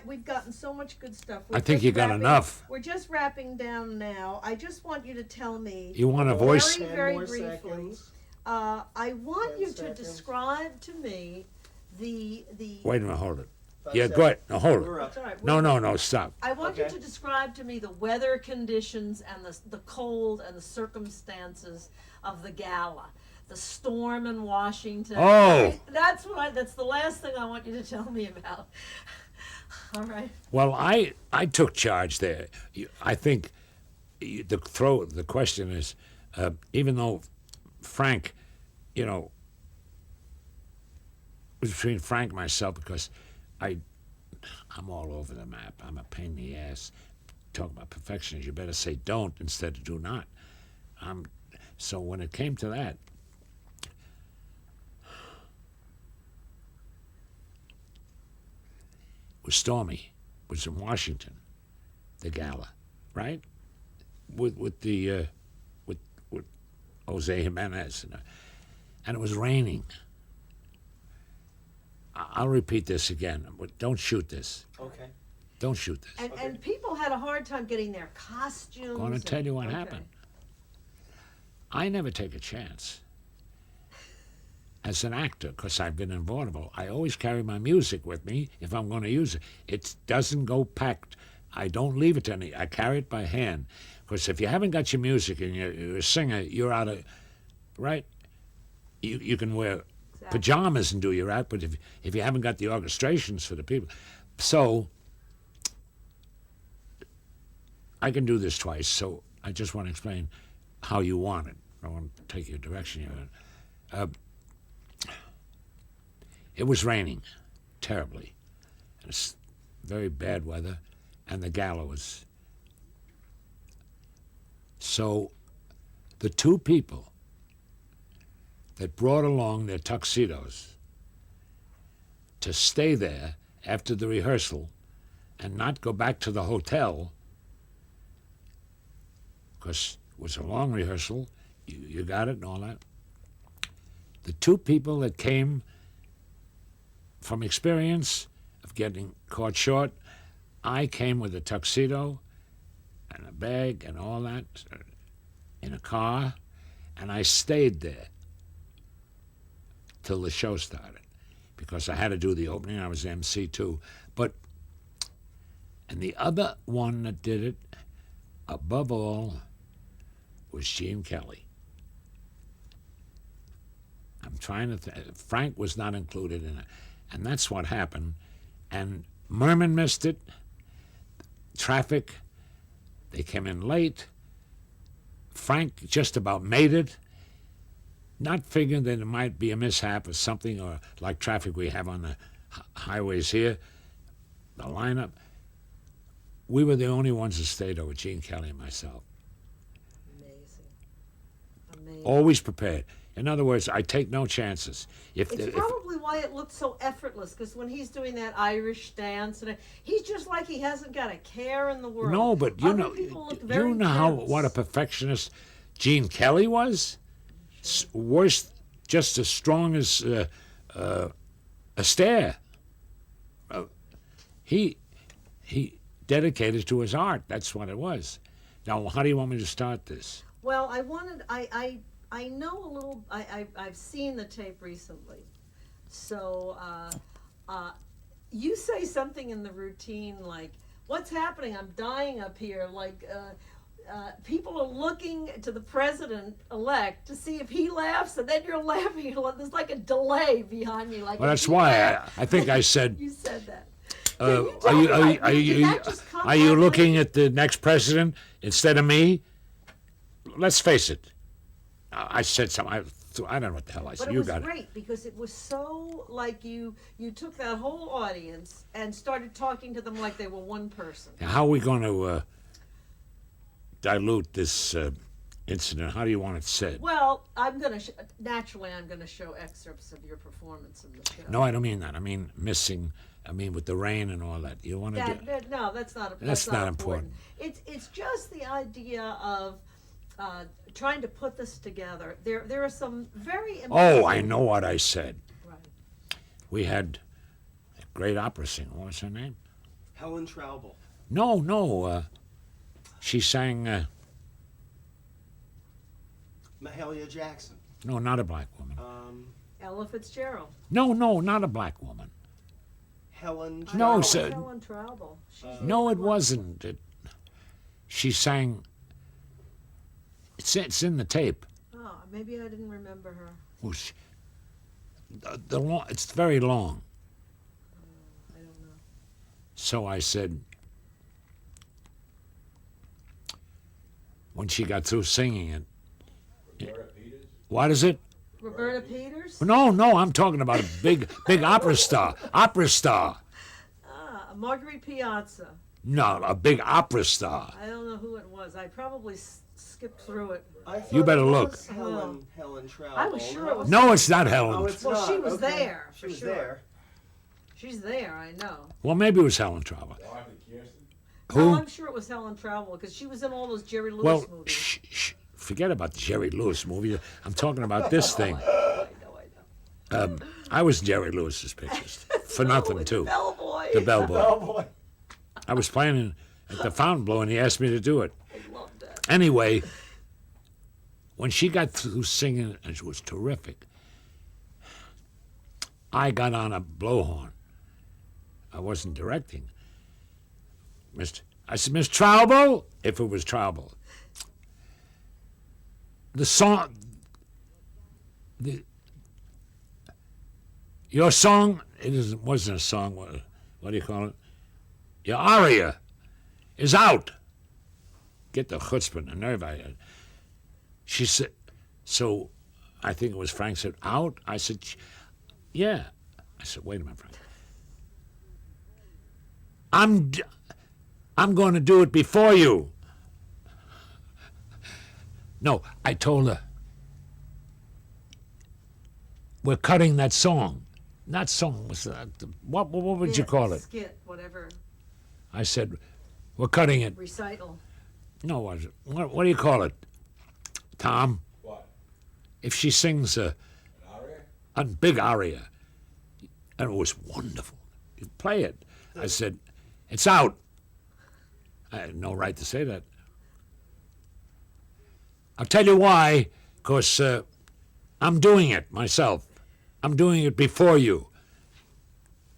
we've gotten so much good stuff. I think you got enough. We're just wrapping down now. I just want you to tell me. You want a voice? Very briefly. I want you to describe to me the. Wait a minute, hold it. Yeah, go ahead. No, hold it. That's all right. No, stop. I want you to describe to me the weather conditions and the cold and the circumstances of the gala. The storm in Washington. Oh! That's the last thing I want you to tell me about. All right. Well, I took charge there. I think the question is, even though Frank, it was between Frank and myself because I'm all over the map. I'm a pain in the ass. Talk about perfectionism. You better say don't instead of do not. So when it came to that, it was stormy. It was in Washington, the gala, right? With Jose Jimenez, and it was raining. I'll repeat this again. Don't shoot this. Okay. Don't shoot this. And people had a hard time getting their costumes. I'm going to tell you what happened. I never take a chance. As an actor, because I've been invulnerable, I always carry my music with me if I'm going to use it. It doesn't go packed. I don't leave it to any. I carry it by hand. Because if you haven't got your music and you're a singer, you're out of, right? You can wear pajamas and do your act, but if you haven't got the orchestrations for the people. So I can do this twice, so I just want to explain how you want it. I want to take your direction here. It was raining terribly. It's very bad weather, and the gala was. So the two people that brought along their tuxedos to stay there after the rehearsal and not go back to the hotel, because it was a long rehearsal, you got it and all that. The two people that came from experience of getting caught short, I came with a tuxedo and a bag and all that in a car, and I stayed there till the show started because I had to do the opening. I was MC too. And the other one that did it, above all, was Gene Kelly. I'm trying to Frank was not included in it. And that's what happened. And Merman missed it. Traffic, they came in late. Frank just about made it, not figuring that it might be a mishap or something, or like traffic we have on the highways here, the lineup. We were the only ones that stayed over, Gene Kelly and myself. Amazing. Always prepared. In other words, I take no chances. It's probably why it looks so effortless, because when he's doing that Irish dance, he's just like he hasn't got a care in the world. No, but you know what a perfectionist Gene Kelly was? Worse, just as strong as Astaire. He dedicated to his art. That's what it was. Now, how do you want me to start this? Well, I know a little. I've seen the tape recently, so you say something in the routine like, "What's happening? I'm dying up here." Like people are looking to the president-elect to see if he laughs, and then you're laughing. There's like a delay behind me. Like, well, that's why I think I said. You said that. Are you looking at the next president instead of me? Let's face it. I said something. I don't know what the hell I said. But it was great because it was so like you took that whole audience and started talking to them like they were one person. Now, how are we going to dilute this incident? How do you want it said? Well, I'm going to show excerpts of your performance in the show. No, I don't mean that. I mean missing. I mean with the rain and all that. You want to do? No, that's not. That's not important. It's just the idea of. Trying to put this together. There are some very important... Oh, I know what I said. Right. We had great opera singer. What was her name? Helen Traubel. No. She sang. Mahalia Jackson. No, not a black woman. Ella Fitzgerald. No, not a black woman. Helen Traubel. No, sir. Helen Traubel. No, it wasn't. She sang. It's in the tape. Oh, maybe I didn't remember her. It's very long. I don't know. So I said, when she got through singing it, what is it? Roberta Peters? No, I'm talking about a big opera star. Marguerite Piazza. No, a big opera star. I don't know who it was. I probably skipped through it. I thought You better it look. was Helen Traubel. I was sure it was. No, it's not Helen. Oh, it's Well, not. she was Okay. there, She for was sure. there. She's there, I know. Well, maybe it was Helen Traubel. No, Who? I'm sure it was Helen Traubel because she was in all those Jerry Lewis Well, movies. forget about the Jerry Lewis movie. I'm talking about this thing. I know. I was Jerry Lewis's pictures for nothing too. Bellboy. The bellboy. Oh boy. I was playing at the Fontainebleau, and he asked me to do it. I love that. Anyway, when she got through singing, and it was terrific, I got on a blowhorn. I wasn't directing. I said, Miss Traubel, if it was Traubel, the song, your song, wasn't a song, what do you call it? Your aria is out. Get the chutzpah and the nerve out of it. She said, so I think it was Frank said, out? I said, yeah. I said, wait a minute, Frank. I'm going to do it before you. No, I told her, we're cutting that song. That song was, what would you call it? Skit, whatever. I said, we're cutting it. Recital. No, what do you call it, Tom? What? If she sings An aria? a big aria, and it was wonderful. You play it. I said, it's out. I had no right to say that. I'll tell you why, because I'm doing it myself. I'm doing it before you.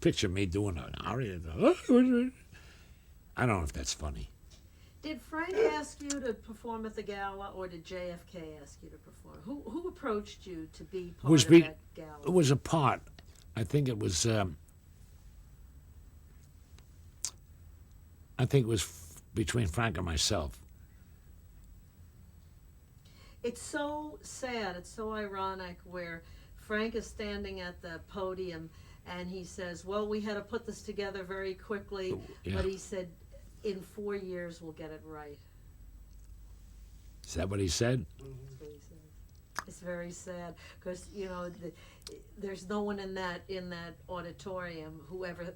Picture me doing an aria. I don't know if that's funny. Did Frank ask you to perform at the gala, or did JFK ask you to perform? Who approached you to be part of that gala? It was a part. I think it was. Between Frank and myself. It's so sad. It's so ironic where Frank is standing at the podium and he says, well, we had to put this together very quickly, Yeah. but he said, in 4 years we'll get it right. Is that what he said? That's what he said. It's very sad because, you know, there's no one in that auditorium who ever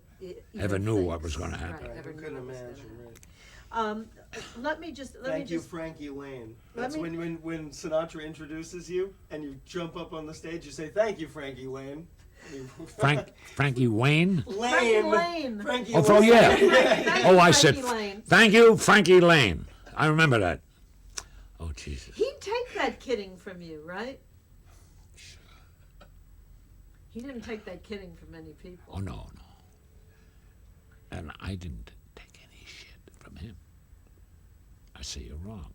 Knew what was going to happen. Right, ever Who knew couldn't what was imagine, gonna right? happen. Let me just Thank you, Frankie Lane. Let That's me- when Sinatra introduces you and you jump up on the stage, you say, thank you, Frankie Lane. Frankie Wayne? Frankie Lane. Frankie Oh, Lane. yeah. Thank Oh, you, I said, Frankie Lane. thank you, Frankie Lane. I remember that. Oh, Jesus. He'd take that kidding from you, right? He didn't take that kidding from many people. Oh, no. And I didn't take any shit from him. I say you're wrong.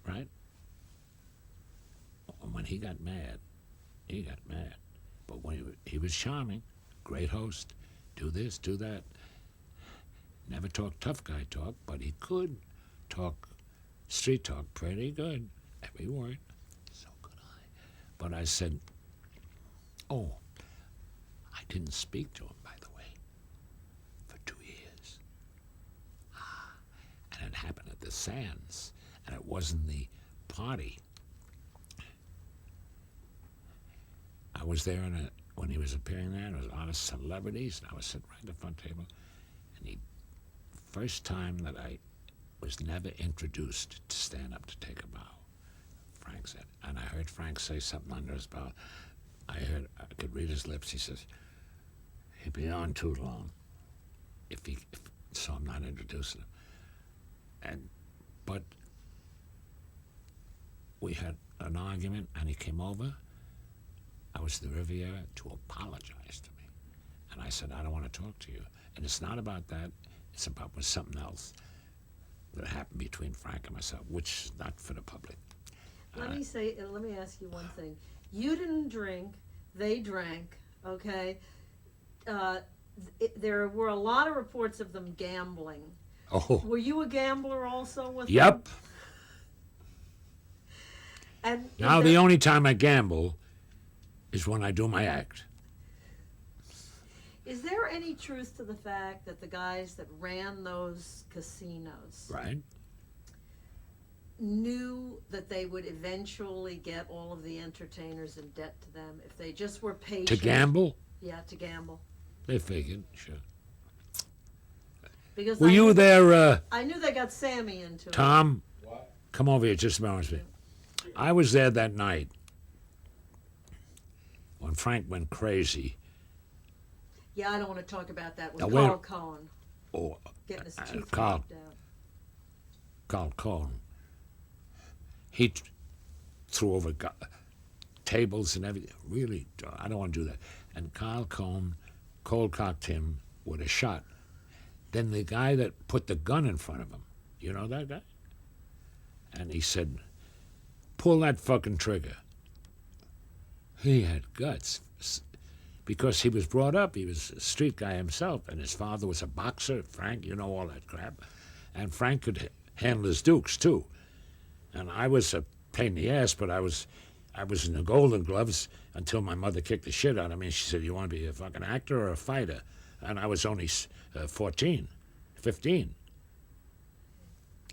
Right? And when he got mad, he got mad. But when he was charming, great host, do this, do that. Never talked tough guy talk, but he could talk street talk pretty good. Every word. So could I. But I said, oh, I didn't speak to him, by the way, for 2 years. And it happened at the Sands, and it wasn't the party. I was there when he was appearing there, and there was a lot of celebrities, and I was sitting right at the front table. And first time that I was never introduced to stand up to take a bow, Frank said. And I heard Frank say something under his bow. I could read his lips. He says, He'd be on too long. So I'm not introducing him. But we had an argument, and he came over. I was at the Riviera to apologize to me. And I said, I don't want to talk to you. And it's not about that. It's about something else that happened between Frank and myself, which is not for the public. Let me ask you one thing. You didn't drink, they drank, okay? There were a lot of reports of them gambling. Oh, Were you a gambler also with them? yep. And Now the only time I gamble is when I do my act. is there any truth to the fact that the guys that ran those casinos Right? knew that they would eventually get all of the entertainers in debt to them if they just were patient? To gamble? Yeah, to gamble. They figured, sure. Because Were you there, I knew they got Sammy into it. Tom? What? Come over here just a moment. I was there that night when Frank went crazy. Yeah, I don't want to talk about that with Now, Carl wait- Cohen Oh, getting his teeth Carl. knocked out. Carl Cohen. He threw over tables and everything. Really, I don't want to do that. And Carl Cohen cold-cocked him with a shot. Then the guy that put the gun in front of him, you know that guy? And he said, pull that fucking trigger. He had guts. Because he was brought up, he was a street guy himself, and his father was a boxer, Frank, you know all that crap. And Frank could handle his dukes, too. And I was a pain in the ass, but I was in the Golden Gloves until my mother kicked the shit out of me. She said, you want to be a fucking actor or a fighter? And I was only 14, 15.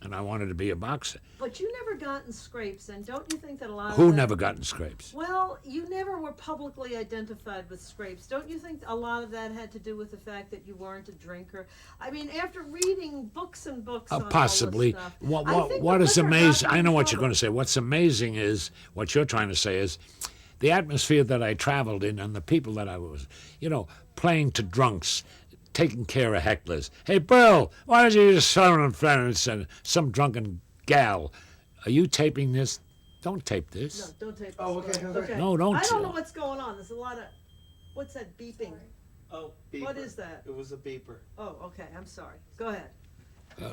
And I wanted to be a boxer. But you never got in scrapes, and don't you think that a lot of Who that- never got in scrapes? Well, you never were publicly identified with scrapes. Don't you think a lot of that had to do with the fact that you weren't a drinker? I mean, after reading books and books on Possibly. all this stuff, What is amazing, I know what you're going to say. say. What's amazing is, what you're trying to say is, the atmosphere that I traveled in and the people that I was, playing to drunks, taking care of hecklers. Hey, Bill, why don't you just phone in front and some drunken gal? Are you taping this? Don't tape this. No, don't take this. Oh, okay, okay. No, don't. I don't know what's going on. There's a lot of, what's that beeping? Oh, beeper. What is that? It was a beeper. Oh, okay, I'm sorry. Go ahead.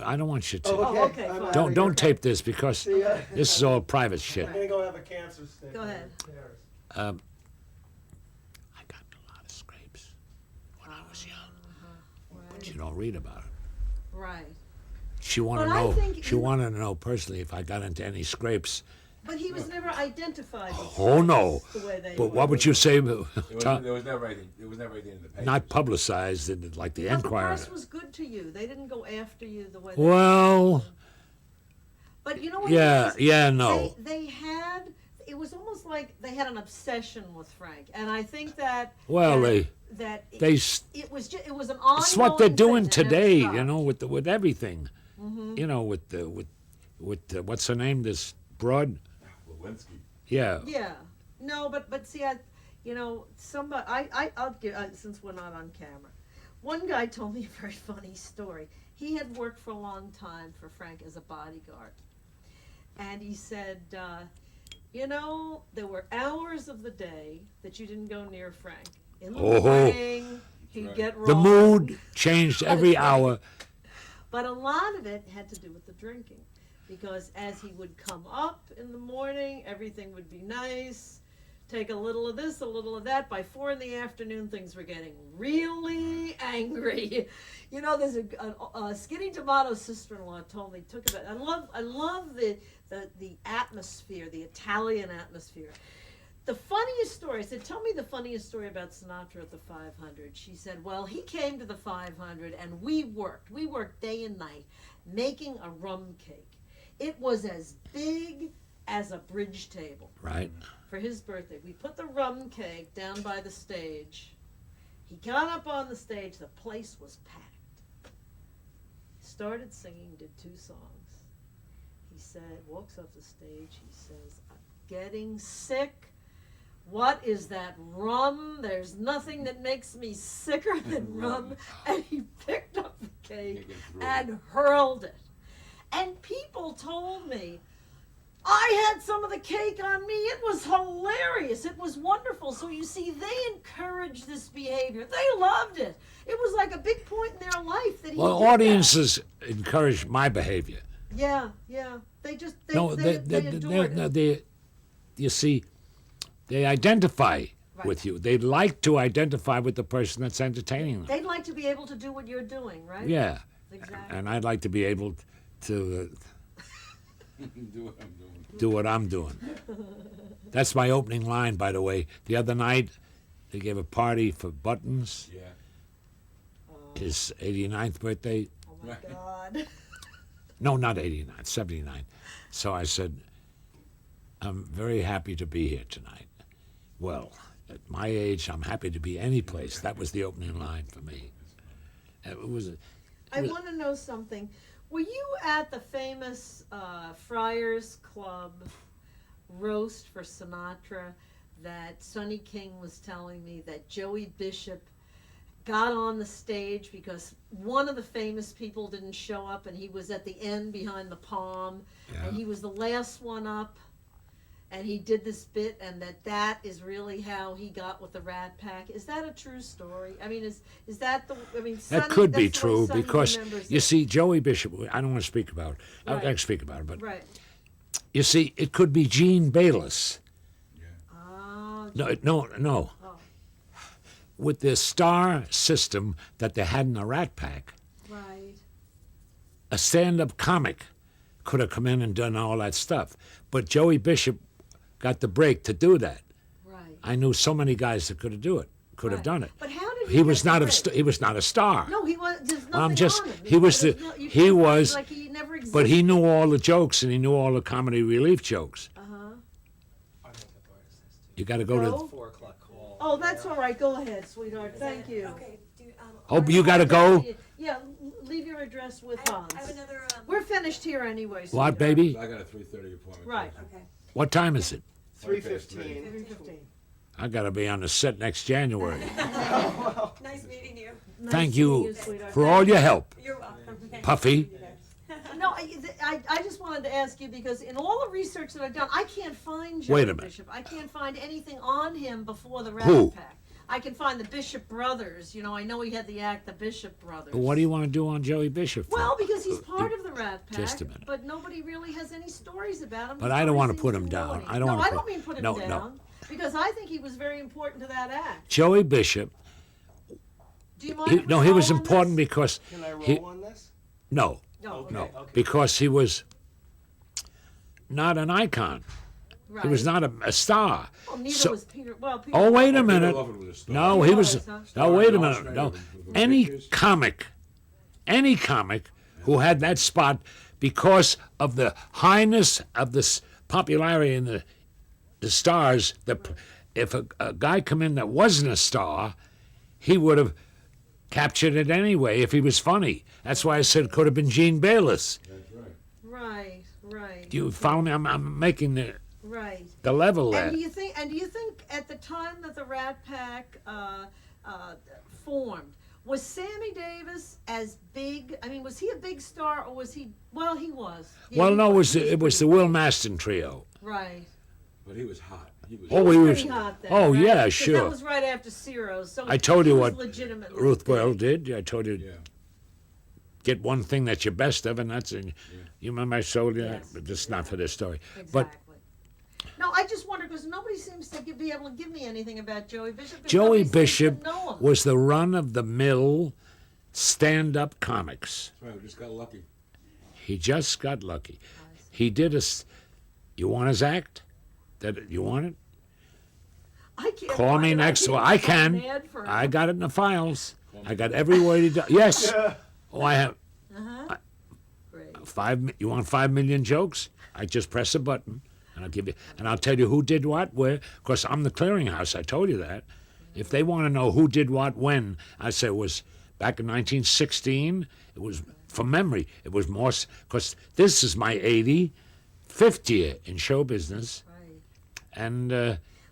I don't want you to. Oh, okay. Oh, okay, I'm fine. outta Don't here. don't tape this because See ya. this is all private shit. I'm gonna go have a cancer stick. Go ahead. Who cares? I got in a lot of scrapes when I was young, but Right. you don't read about it. Right. She wanted to But I know. think She you- wanted to know personally if I got into any scrapes. But he was never identified with Oh no! scrapes the way they But were. what would you say? There Tom, was never anything. There was never anything in the papers. not publicized in like the But the Enquirer. press was good to you. They didn't go after you the way they Well, But you know what? yeah, it is? yeah, no. They had. It was almost like they had an obsession with Frank, and I think that. Well, that they s- it was just it was an ongoing. It's what they're doing thing that never today, stopped. with everything. With the what's her name? This broad. Lewinsky. Yeah. Yeah. No, but see, somebody. I'll give since we're not on camera. One guy told me a very funny story. He had worked for a long time for Frank as a bodyguard, and he said, there were hours of the day that you didn't go near Frank. In the Oh. morning, he'd right. get wrong. The mood changed every hour. But a lot of it had to do with the drinking. Because as he would come up in the morning, everything would be nice. Take a little of this, a little of that. By 4 p.m, things were getting really angry. There's a Skinny Tomato's sister-in-law told me, I love the atmosphere, the Italian atmosphere. The funniest story, I said, tell me the funniest story about Sinatra at the 500. She said, well, he came to the 500 and we worked day and night making a rum cake. It was as big as a bridge table Right. for his birthday. We put the rum cake down by the stage. He got up on the stage, the place was packed. Started singing, did 2 songs. He said, walks off the stage, he says, I'm getting sick. what is that rum? There's nothing that makes me sicker than rum. And he picked up the cake and hurled it. And people told me, I had some of the cake on me. It was hilarious. It was wonderful. So you see, they encouraged this behavior. They loved it. It was like a big point in their life that he Well, did audiences encourage my behavior. that. Yeah, yeah. They just, they they adored it. you see, they identify Right. with you. They like to identify with the person that's entertaining them. They'd like to be able to do what you're doing, right? Yeah. Exactly. And I'd like to be able to Do what I'm doing. do what I'm doing. That's my opening line, by the way. The other night, they gave a party for Buttons, Yeah. his 89th birthday. Oh my God. No, not 89, 79. So I said, I'm very happy to be here tonight. Well, at my age, I'm happy to be any place. That was the opening line for me. It was, I want to know something. Were you at the famous Friars Club roast for Sinatra that Sonny King was telling me that Joey Bishop got on the stage because one of the famous people didn't show up and he was at the end behind the palm and he was the last one up and he did this bit and that is really how he got with the Rat Pack? Is that a true story? I mean, is that the, I mean, Sonny, that could be that's the way true Sonny because, remembers you it. see, Joey Bishop, I don't want to speak about it. I Right. can speak about it, but Right. you see, it could be Gene Bayless. Ah, No. oh, With the star system that they had in the Rat Pack, right. a stand-up comic could have come in and done all that stuff. But Joey Bishop got the break to do that. Right. I knew so many guys that could have have Right. done it. But how did He was get not the a break? he was not a star. No, he was. There's nothing I'm just on him. he was There's the no- you he can't- was like he never existed. but he knew all the jokes and he knew all the comedy relief jokes. Our makeup artist has to. You got to go No? to 4 o'clock call. Oh, that's all right. Go ahead, sweetheart. Thank you. Okay. Oh, you got to go. Yeah, leave your address with Hans. I have another. We're finished here anyway. What, sweetheart. baby? I got a 3:30 appointment. Right. Okay. What time is it? 3:15. 3:15. I got to be on the set next January. Nice meeting you. Nice Thank seeing you sweetheart. for all your help, You're welcome. Puffy. No, I just wanted to ask you because in all the research that I've done, I can't find Wait Joey a minute. Bishop. I can't find anything on him before the Rat Who? Pack. I can find the Bishop Brothers. You know, I know he had the act, the Bishop Brothers. What do you want to do on Joey Bishop for? Well, because he's part of the Rat Pack. Just a minute. But nobody really has any stories about him. But He I don't always wanna seems put to him know down. it. I don't No, wanna I put- don't mean put him no, down. no. Because I think he was very important to that act. Joey Bishop, Do you mind? if we he was roll on important this? because Can I roll he, on this? no, No, Okay. no, okay. because he was not an icon. right. He was not a star. Well, neither So- was Peter. Well, Peter. Oh, wait a Peter minute. Lovett was a star. No, he was. was, huh? No, wait a Star minute. in No, Australia with any pictures. any comic who had that spot because of the highness of this popularity in the stars. If a guy come in that wasn't a star, he would have captured it anyway if he was funny. That's why I said it could have been Gene Bayless. That's right. Right, right. Do you follow me? I'm making Right. the level there. And do you think at the time that the Rat Pack formed, was Sammy Davis as big? I mean, was he a big star or was he? Well, he was. Yeah, Well, he no, it was He the pretty- Will Maston trio. Right. But he was hot. He was. Oh, he was. Pretty hot then, Oh, right? yeah, 'Cause sure. That was right after Ciro's. So I told you he was what legitimately Ruth big. Boyle did. I told you Yeah. get one thing that's your best of, and that's in. You remember I showed you that, Yes. but just not for this story. Exactly. But No, I just wonder because nobody seems to be able to give me anything about Joey Bishop. 'cause Joey nobody seems to Bishop know him. was the run-of-the-mill stand-up comics. That's right. We just got lucky. He just got lucky. He did you want his act? That you want it? I can't Call find me it. next. can't Well, I find can. an ad for I it. got it in the files. I got every word he does. Yes. Oh, I have Great. You want 5 million jokes? I just press a button, and I'll give you. And I'll tell you who did what, where. Of course, I'm the clearinghouse. I told you that. If they want to know who did what when, I say it was back in 1916. It was from memory. It was more because this is my 85th year in show business, Right. and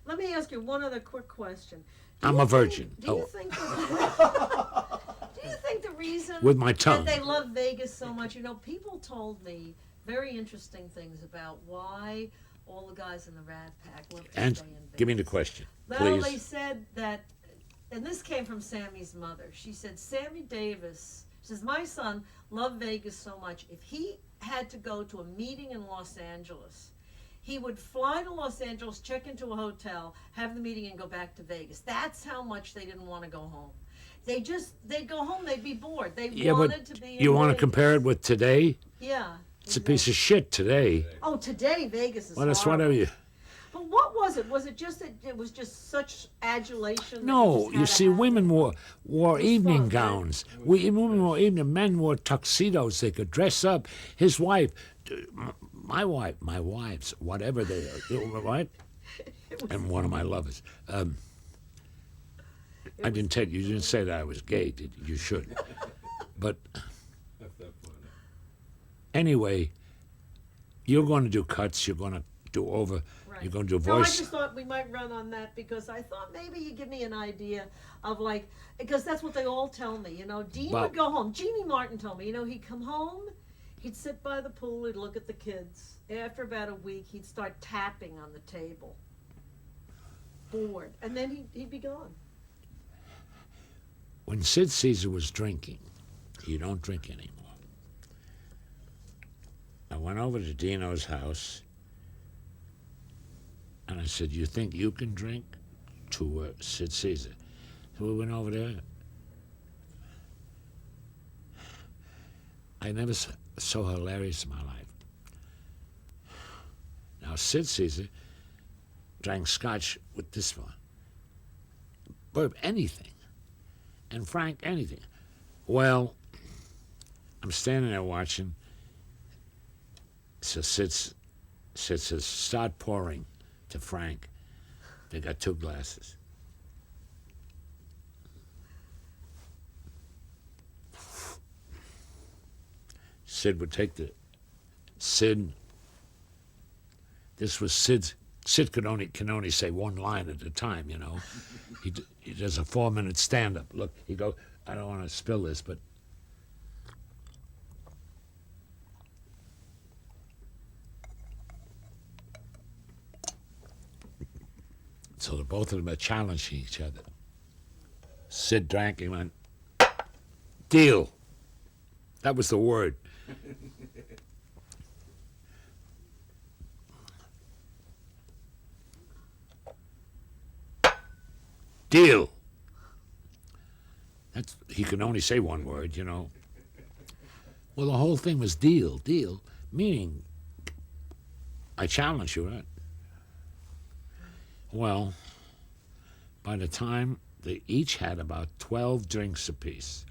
Let Let me ask you one other quick question. I'm a virgin. Do you Oh. think do you think the reason With my tongue. that they love Vegas so much, people told me very interesting things about why all the guys in the Rat Pack love to And stay in Vegas. give me the question, Well, please. they said that, and this came from Sammy's mother. She said, Sammy Davis, she says, my son loved Vegas so much. If he had to go to a meeting in Los Angeles, he would fly to Los Angeles, check into a hotel, have the meeting, and go back to Vegas. That's how much they didn't want to go home. They'd go home, they'd be bored. They Yeah, wanted but to be in you want to Vegas. compare it with today? Yeah. It's a piece of shit today. Oh, today Vegas is Well, it's horrible. whatever you. But what was it? Was it just that it was just such adulation? that No, just you had to see, have women it? wore was evening fun, right? gowns. Women wore evening. Men wore tuxedos. They could dress up. His wife, my wives, whatever they are, right? And one of my lovers. I didn't tell you. You didn't say that I was gay. Did you? You should. But That's that funny. anyway, you're going to do cuts. You're going to do over. Right. You're going to do No, I voice. just thought we might run on that because I thought maybe you give me an idea of because that's what they all tell me. Dean Well- would go home. Jeannie Martin told me, he'd come home, he'd sit by the pool, he'd look at the kids. After about a week, he'd start tapping on the table, bored, and then he'd be gone. When Sid Caesar was drinking, he don't drink anymore. I went over to Dino's house, and I said, "You think you can drink?" To Sid Caesar. So we went over there. I never saw so hilarious in my life. Now, Sid Caesar drank scotch with this one. Bourbon, anything. And Frank, anything. Well, I'm standing there watching. So Sid says, "Start pouring," to Frank. They got 2 glasses. Sid would take this was Sid's. Sid can only say one line at a time, He does a 4-minute stand-up. Look, he goes, I don't want to spill this, but so the both of them are challenging each other. Sid drank and went, "Deal." That was the word. Deal. He can only say one word, Well, the whole thing was deal, meaning I challenge you, right? Well, by the time they each had about 12 drinks apiece,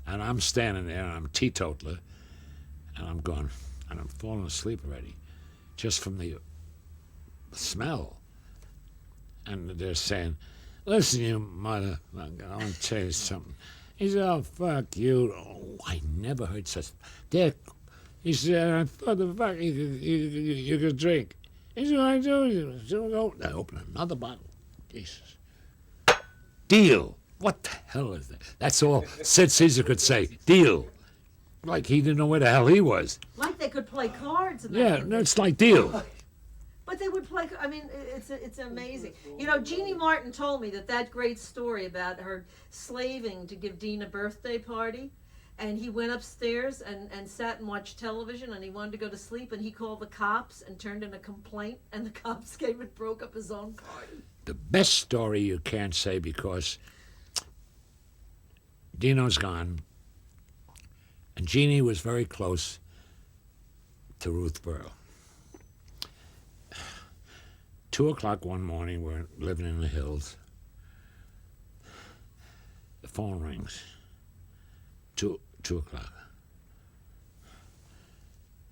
and I'm standing there, and I'm teetotaler, and I'm going, and I'm falling asleep already, just from the smell. And they're saying, "Listen, you mother, I want to tell you something." He said, "Oh, fuck you." Oh, I never heard such. Dick, he said, "I thought the fuck you could drink." He said, "I do." I opened another bottle. Jesus. Deal. What the hell is that? That's all Sid Caesar could say. Deal. Like he didn't know where the hell he was. Like they could play cards. And Yeah, that. no, it's like deal. But they would play. I mean, it's amazing. Jeannie Martin told me that great story about her slaving to give Dean a birthday party, and he went upstairs and sat and watched television, and he wanted to go to sleep, and he called the cops and turned in a complaint, and the cops came and broke up his own party. The best story you can't say because Dino's gone, and Jeannie was very close to Ruth Berle. 2:00 one morning, we're living in the hills. The phone rings. 2:00.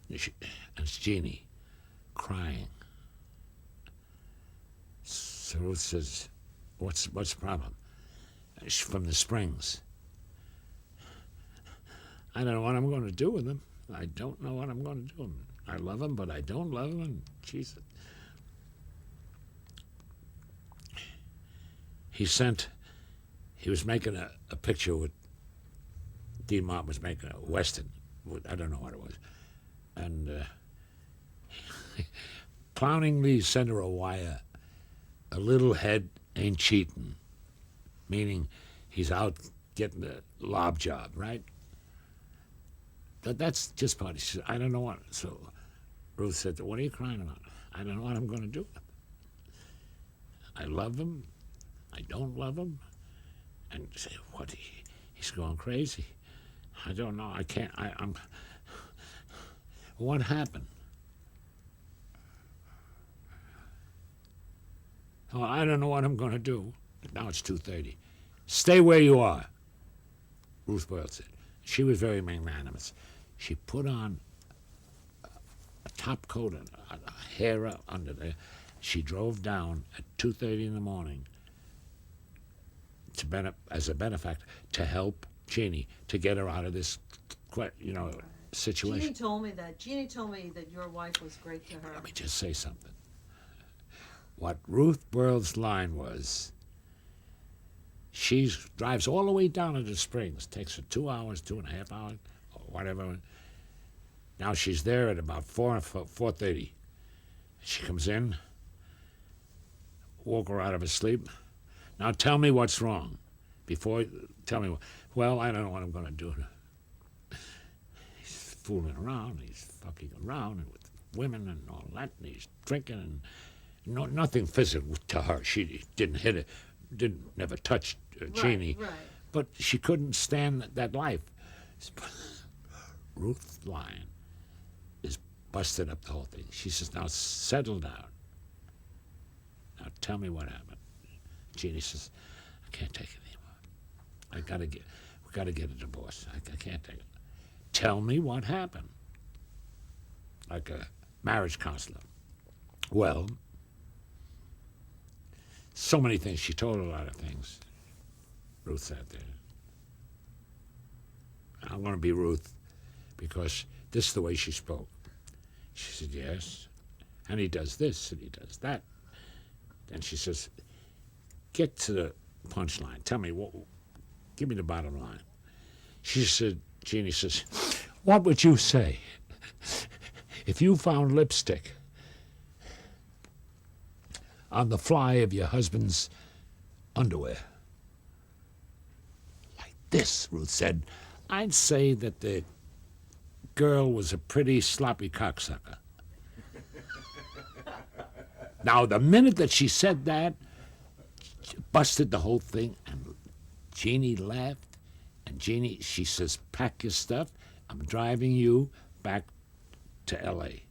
And it's Jeannie, crying. So Ruth says, what's the problem? She's from the Springs. I don't know what I'm going to do with him. I don't know what I'm going to do with him. I love him, but I don't love him, and Jesus. he was making a picture with, Dean Martin was making a Western, I don't know what it was, and clowning me, send her a wire, a little head ain't cheating, meaning he's out getting a lob job, right? That's just part. She said, I don't know what. So Ruth said, what are you crying about? I don't know what I'm going to do. I love him. I don't love him. And you say, what? He's going crazy. I don't know. I can't. I'm. What happened? Oh, I don't know what I'm going to do. Now it's 2:30. Stay where you are, Ruth Berle said. She was very magnanimous. She put on a top coat and a hair up under there. She drove down at 2:30 in the morning as a benefactor to help Jeannie to get her out of this, situation. Jeannie told me that. Jeannie told me that your wife was great to her. Let me just say something. What Ruth Berle's line was, she drives all the way down to the Springs. Takes her 2 hours, 2.5 hours, or whatever. Now she's there at about 4:30. She comes in, woke her out of her sleep. Now tell me what's wrong. Tell me. Well, I don't know what I'm going to do. He's fooling around. He's fucking around with women and all that. And he's drinking and nothing physical to her. She didn't hit it. Never touched Jeannie, Right. but she couldn't stand that life. Ruth's line is busted up the whole thing. She says, "Now settle down. Now tell me what happened." Jeannie says, "I can't take it anymore. We gotta get a divorce. I can't take it. Tell me what happened." Like a marriage counselor. Well, so many things. She told a lot of things. Ruth sat there. I want to be Ruth because this is the way she spoke. She said, yes, and he does this and he does that. Then she says, get to the punchline. Tell me, give me the bottom line. She said, Jeannie says, what would you say if you found lipstick on the fly of your husband's underwear? Like this, Ruth said. I'd say that the girl was a pretty sloppy cocksucker. Now, the minute that she said that, she busted the whole thing, and Jeannie laughed, and Jeannie, she says, pack your stuff. I'm driving you back to L.A.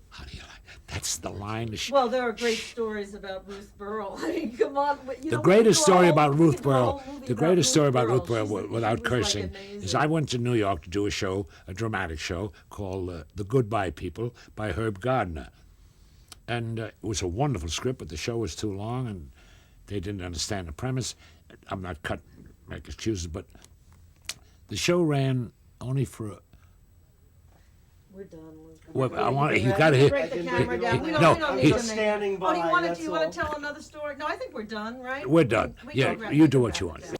How do you like that? That's the line. Well, there are great stories about Ruth Berle. I mean, come on. The greatest story about Ruth Berle, without cursing, is I went to New York to do a dramatic show called The Goodbye People by Herb Gardner. And it was a wonderful script, but the show was too long and they didn't understand the premise. I'm not make excuses, but the show ran only for We're done. well, I want you got to hear. Break the camera down. We no, don't need he's to just make- standing Oh, do by, you that's want to all. tell another story? No, I think we're done, right? We're done. We Yeah, can wrap you it do what up you want. now.